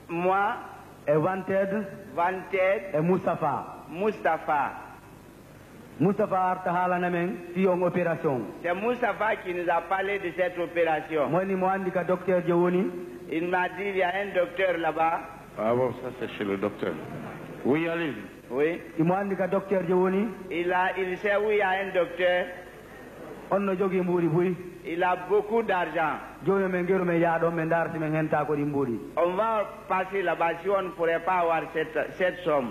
Moi, et Wanted, et Moustapha. Moustapha Artahala Namen, fi en opération. C'est Moustapha qui nous a parlé de cette opération. Moi, ni moi, indique docteur Djawoni. Il m'a dit il y a un docteur là-bas. Ah bon, ça c'est chez le docteur. Oui, allez. Oui. Il m'a indiqué docteur Djawoni. Il sait où il y a un docteur. On ne jogi mburi bui. Il a beaucoup d'argent. On va passer là-bas si on ne pourrait pas avoir cette somme.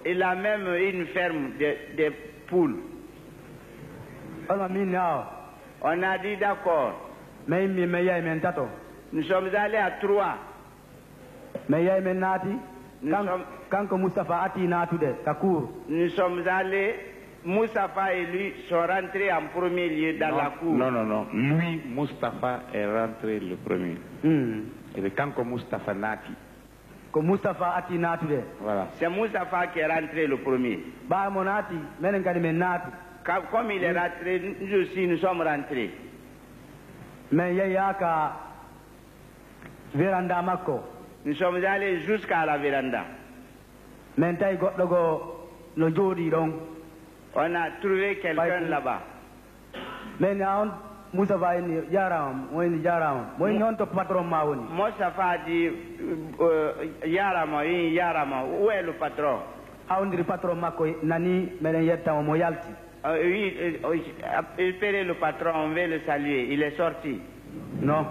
Il a même une ferme de poules. On a dit d'accord. Nous sommes allés à 3. Nous sommes allés. Moustapha et lui sont rentrés en premier lieu dans la cour. Non. Lui, Moustapha, est rentré le premier. Et quand Moustapha Nati. Voilà. C'est Moustapha qui est rentré le premier. Comme il est rentré, nous aussi nous sommes rentrés. Nous sommes allés jusqu'à la véranda. On a trouvé quelqu'un là-bas. Moustapha a dit Yarama, où est le patron? Oui, il paierait le patron, on veut le saluer. Il est sorti. Non.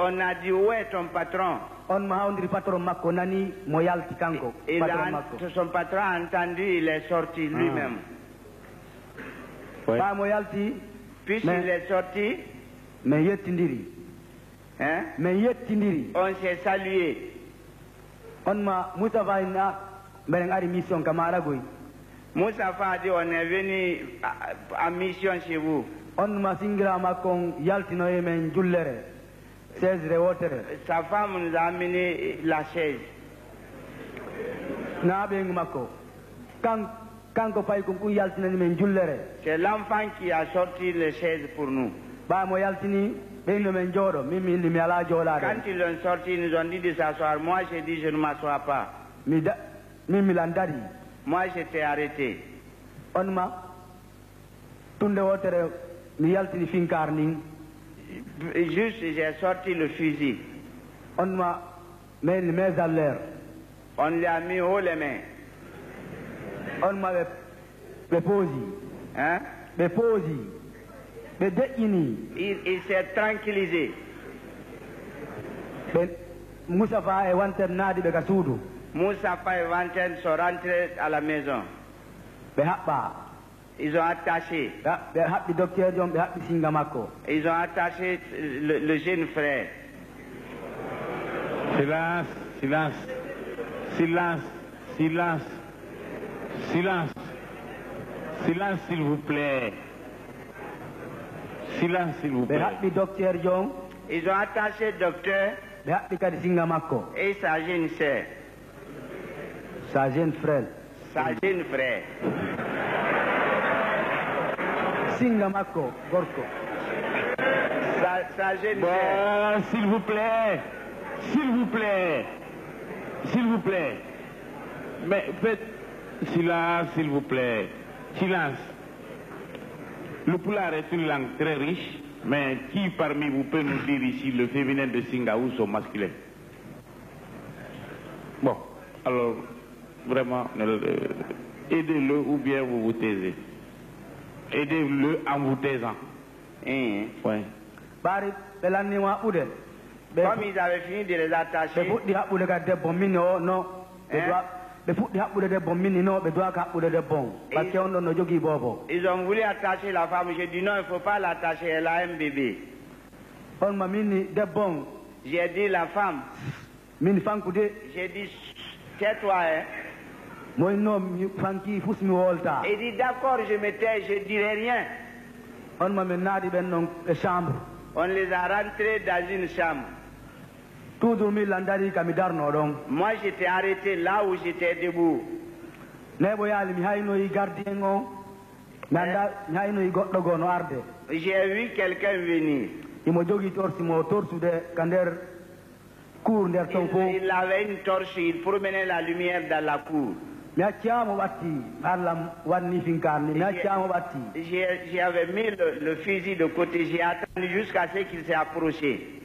On a dit où est ton patron? Son patron a entendu, il est sorti lui-même. Puisqu'il est sorti, on s'est salué. Moustapha a dit on est venu en mission chez vous. Sa femme nous a amené la chaise. C'est l'enfant qui a sorti les chaises pour nous. Quand ils l'ont sorti, ils nous ont dit de s'asseoir. Moi, j'ai dit je ne m'assois pas. Moi, j'étais arrêté. Juste, j'ai sorti le fusil. On lui a mis haut les mains. Hein? Il s'est tranquillisé. Moustapha et Wanted sont rentrés à la maison. Ils ont attaché. Ils ont attaché le jeune frère. Silence, s'il vous plaît. Silence, s'il vous plaît. Ils ont attaché le docteur et sa jeune sœur. Sa jeune frère. Singamako, Gorko. Sa jeune sœur. S'il vous plaît. Mais faites silence, s'il vous plaît. Silence. Le poulard est une langue très riche, mais qui parmi vous peut nous dire ici le féminin de Singaou ou masculin? Bon, alors, vraiment, aidez-le ou bien vous vous taisez. Aidez-le en vous taisant. Oui. Comme ils avaient fini de les attacher. Ils ont voulu attacher la femme. J'ai dit non, il ne faut pas l'attacher, elle a un bébé. J'ai dit la femme. J'ai dit tais-toi. Il dit d'accord, je me tais, je ne dirai rien. On les a rentrés dans une chambre. Moi j'étais arrêté là où j'étais debout. J'ai vu quelqu'un venir. Il avait une torche, il promenait la lumière dans la cour. J'avais mis le fusil de côté, j'ai attendu jusqu'à ce qu'il s'est approché.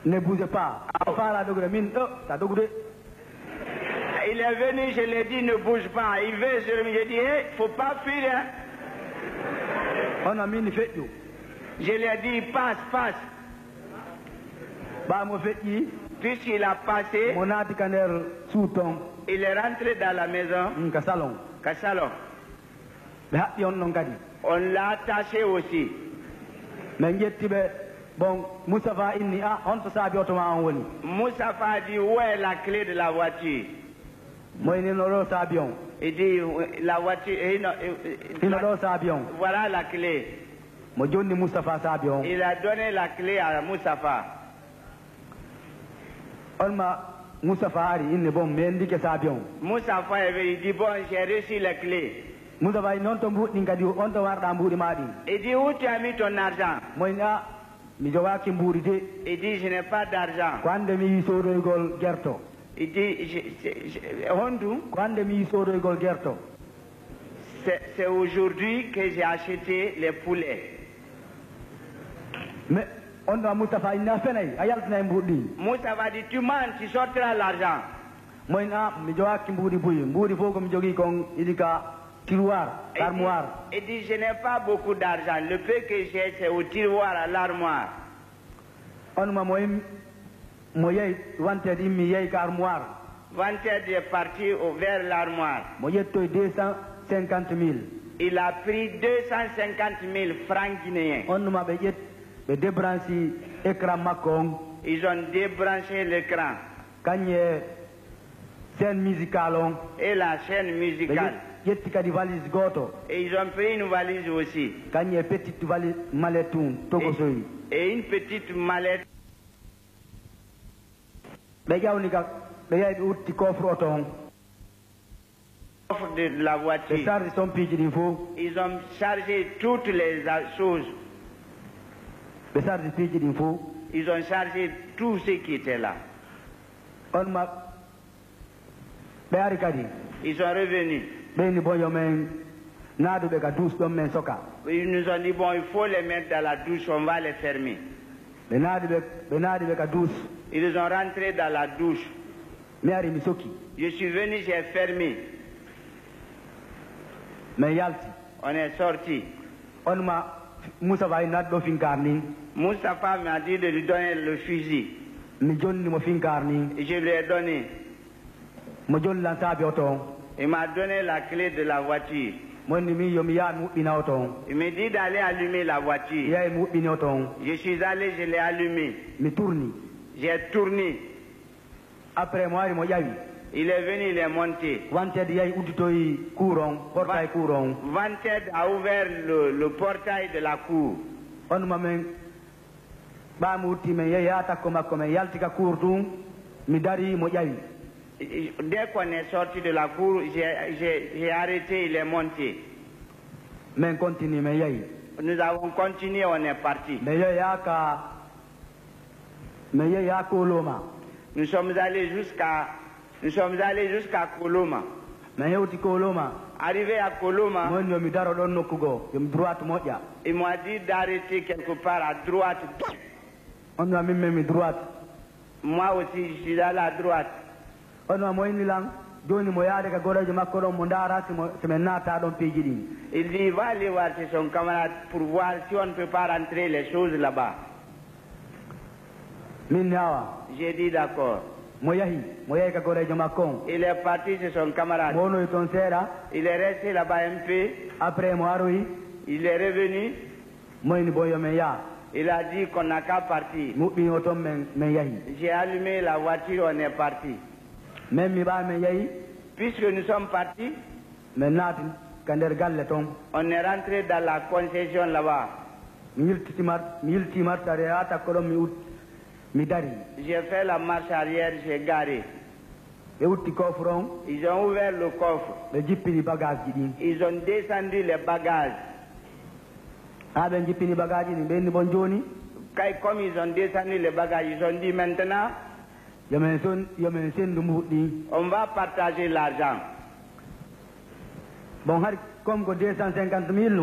Ne bougez pas. Il est venu, je lui ai dit ne bouge pas. Il veut, je lui ai dit, hey, faut pas fuir. Hein? Je lui ai dit, passe, passe. Puisqu'il a passé, il est rentré dans la maison. Kassalon. On l'a attaché aussi. Bon, Moustapha a dit où est la clé de la voiture? Il dit la voiture. Voilà la clé. Il a donné la clé à Moustapha. Moustapha il dit bon, j'ai reçu la clé. Il dit où tu as mis ton argent? Il dit je n'ai pas d'argent. Il dit c'est aujourd'hui que j'ai acheté les poulets. Mais Moustapha dit tu mens, tu sortiras l'argent. Il dit je n'ai pas beaucoup d'argent. Le peu que j'ai c'est au tiroir à l'armoire. Vanted est parti vers l'armoire. 250 000. Il a pris 250 000 francs guinéens. Ils ont débranché l'écran. Et la chaîne musicale. Et ils ont pris une valise aussi. Et une petite mallette. De la voiture. Ils ont chargé toutes les choses. Ils ont chargé tout ce qui était là. Ils sont revenus. Ils nous ont dit bon, il faut les mettre dans la douche, on va les fermer. Ils ont rentré dans la douche. Je suis venu, j'ai fermé. On est sorti. Moustapha m'a dit de lui donner le fusil. Et je lui ai donné. Il m'a donné la clé de la voiture. Il me dit d'aller allumer la voiture. Je suis allé, je l'ai allumé. J'ai tourné. Après moi, il est venu, il est monté. Vanted a ouvert le portail de la cour. Dès qu'on est sorti de la cour, j'ai arrêté, il est monté. Nous avons continué, on est parti. Nous sommes allés jusqu'à Koloma. Arrivé à Koloma, il m'a dit d'arrêter quelque part à droite. Moi aussi, je suis allé à droite. Il dit, va aller voir chez son camarade pour voir si on ne peut pas rentrer les choses là-bas. J'ai dit d'accord. Il est parti chez son camarade. Il est resté là-bas un peu. Il est revenu. Il a dit qu'on n'a qu'à partir. J'ai allumé la voiture, on est parti. Puisque nous sommes partis, on est rentré dans la concession là-bas. J'ai fait la marche arrière, j'ai garé. Ils ont ouvert le coffre. Ils ont descendu les bagages. Comme ils ont descendu les bagages, ils ont dit maintenant, on va partager l'argent. Bon, comme 250 000,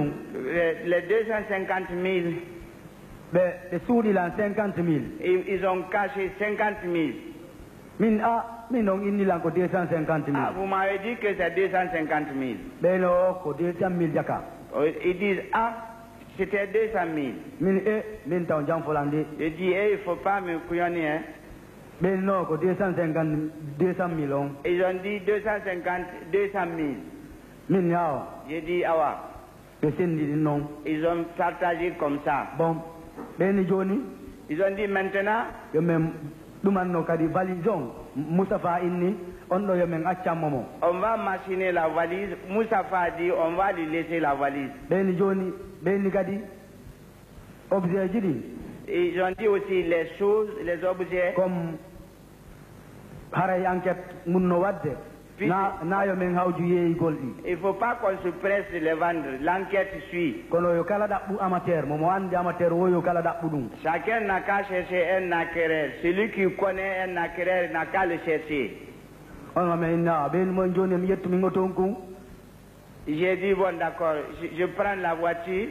les 250 000, les sous, ils ont 50 000. Ils ont caché 50 000. Ah, vous m'avez dit que c'est 250 000. Ils disent, ah, c'était 200 000. Je dis, il ne faut pas me couillonner. Hein. Ils ont dit 200 000. J'ai dit, ah ouais. Ils ont partagé comme ça. Bon. Ils ont dit maintenant, on va machiner la valise. Moustapha a dit, on va lui laisser la valise. Ils ont dit aussi les choses, les objets. Comme il ne faut pas qu'on se presse de les vendre. L'enquête suit. Chacun n'a qu'à chercher un acquéreur. Celui qui connaît un acquéreur n'a qu'à le chercher. J'ai dit, bon d'accord, je prends la voiture.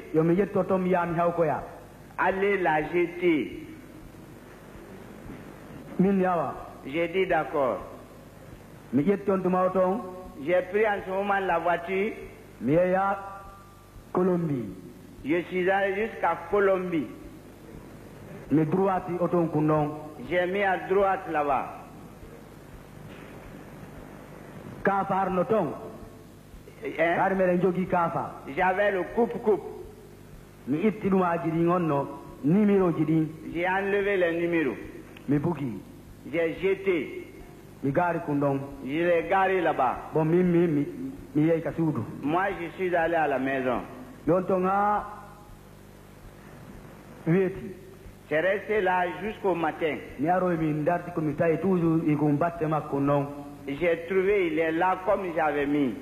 Allez la jeter. J'ai dit d'accord. J'ai pris en ce moment la voiture. Je suis allé jusqu'à Colombie. J'ai mis à droite là-bas. J'avais le coupe-coupe. J'ai enlevé les numéros. J'ai jeté. Je l'ai garé là-bas. Moi, je suis allé à la maison. J'ai resté là jusqu'au matin. J'ai trouvé, il est là comme j'avais mis.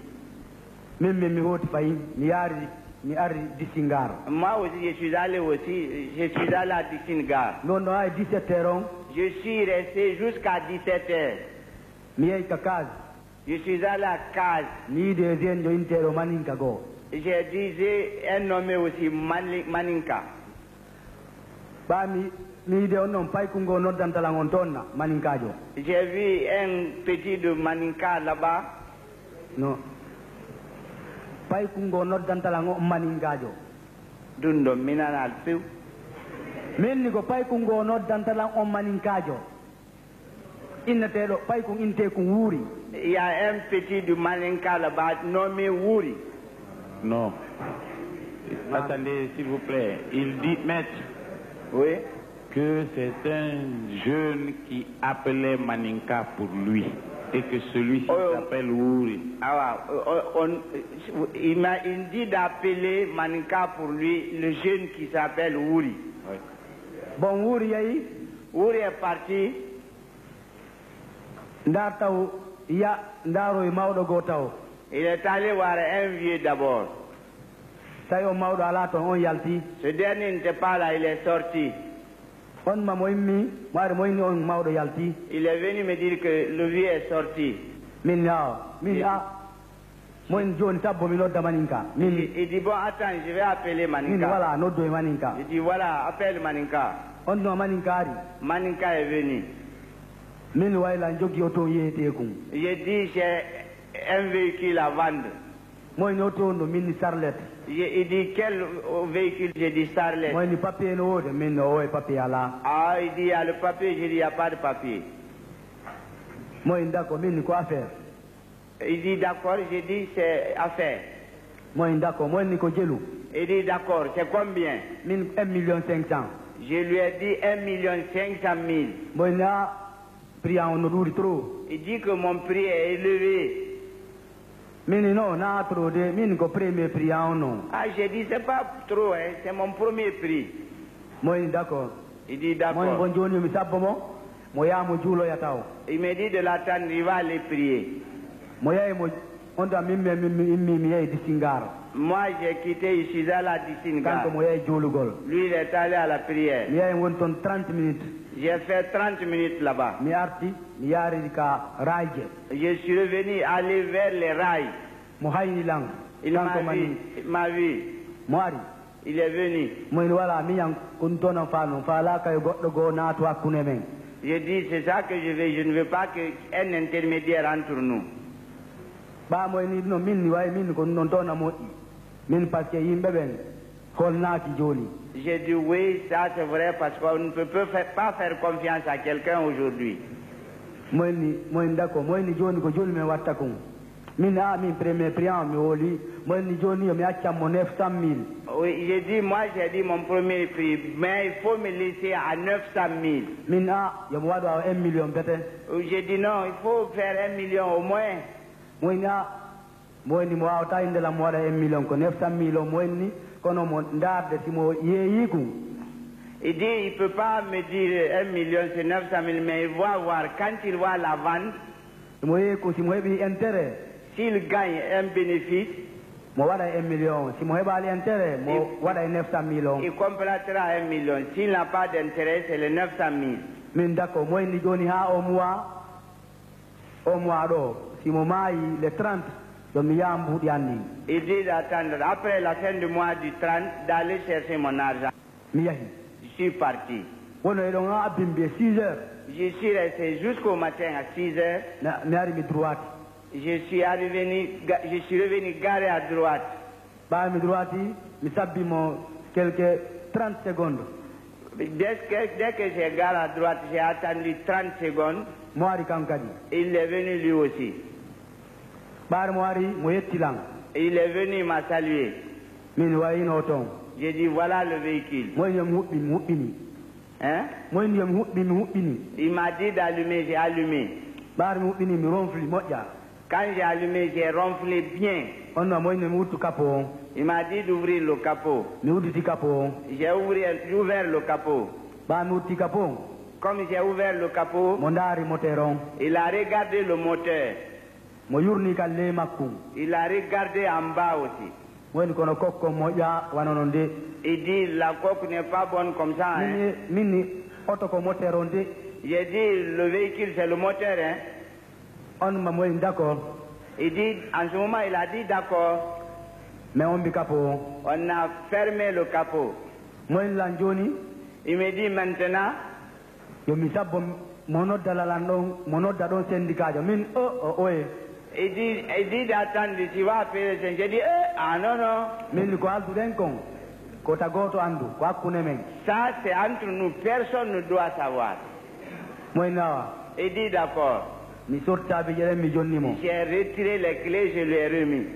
Moi aussi, je suis allé à Dissingar. Je suis resté jusqu'à 17h. Je suis allé à Kaz. J'ai dit, un nommé aussi Maninka. J'ai vu un petit de Maninka là-bas. Non. Dundo minanal piu. Mennigo paykungo noddantalan on maninkajo. Innatelo paykun intekun wuri. Il y a un petit du Maninka là-bas nommé Wuri. Non. Attendez, s'il vous plaît. Il dit, maître, oui, que c'est un jeune qui appelait Maninka pour lui. Et que celui-ci s'appelle Wuri. Il dit d'appeler Maninka pour lui, le jeune qui s'appelle Wuri. Oui. Bon, Wuri est parti. Il est allé voir un vieux d'abord. Ce dernier n'était pas là, il est sorti. Il est venu me dire que le vieux est sorti. Il dit, bon, attends, je vais appeler Maninka. Il dit, voilà, appelle Maninka. Maninka est venu. J'ai dit, j'ai un véhicule à vendre. Il dit, quel véhicule? J'ai dit, Starlet. Ah, il dit, il y a le papier. J'ai dit, il n'y a pas de papier. Il dit, d'accord. J'ai dit, c'est affaire. Il dit, d'accord, c'est combien? 1,5 million. Je lui ai dit 1,5 million. Il dit que mon prix est élevé. Ah, j'ai dit, c'est pas trop, hein, c'est mon premier prix. D'accord. Il dit, d'accord. Il me dit de l'attendre, il va aller prier. Moi, j'ai quitté Ishizala Disingar. Lui, il est allé à la prière. J'ai fait 30 minutes là-bas. Je suis revenu aller vers les rails. Il m'a vu. Il est venu. J'ai dit, c'est ça que je veux. Je ne veux pas qu'un intermédiaire entre nous. J'ai dit oui, ça c'est vrai parce qu'on ne peut pas faire confiance à quelqu'un aujourd'hui. Oui, j'ai dit, moi j'ai dit mon premier prix, mais il faut me laisser à 900 000. J'ai dit non, il faut faire 1 million au moins. Il dit, il ne peut pas me dire 1 million, c'est 900 000, mais il va voir, quand il va la vendre, s'il gagne un bénéfice, il complétera 1 million. S'il n'a pas d'intérêt, c'est les 900 000. Il dit d'attendre, après la fin du mois du 30, d'aller chercher mon argent. Je suis parti. Je suis resté jusqu'au matin à 6 heures. Je suis revenu garé à droite. Quelques 30 secondes. Dès que j'ai garé à droite, j'ai attendu 30 secondes. Il est venu lui aussi. Il est venu, il m'a salué. J'ai dit, voilà le véhicule. Hein? Il m'a dit d'allumer, j'ai allumé. Quand j'ai allumé, j'ai ronflé bien. Il m'a dit d'ouvrir le capot. J'ai ouvert le capot. Comme j'ai ouvert le capot, il a regardé le moteur. Il a regardé en bas aussi. Il dit, la coque n'est pas bonne comme ça. Hein? J'ai dit, le véhicule c'est le moteur. Hein? Il dit, en ce moment, il a dit d'accord. On a fermé le capot. Il me dit maintenant, il dit d'attendre, tu vas appeler le Seigneur. J'ai dit, ah non, non. Ça, c'est entre nous, personne ne doit savoir. Il dit d'accord. J'ai retiré les clés, je lui ai remis.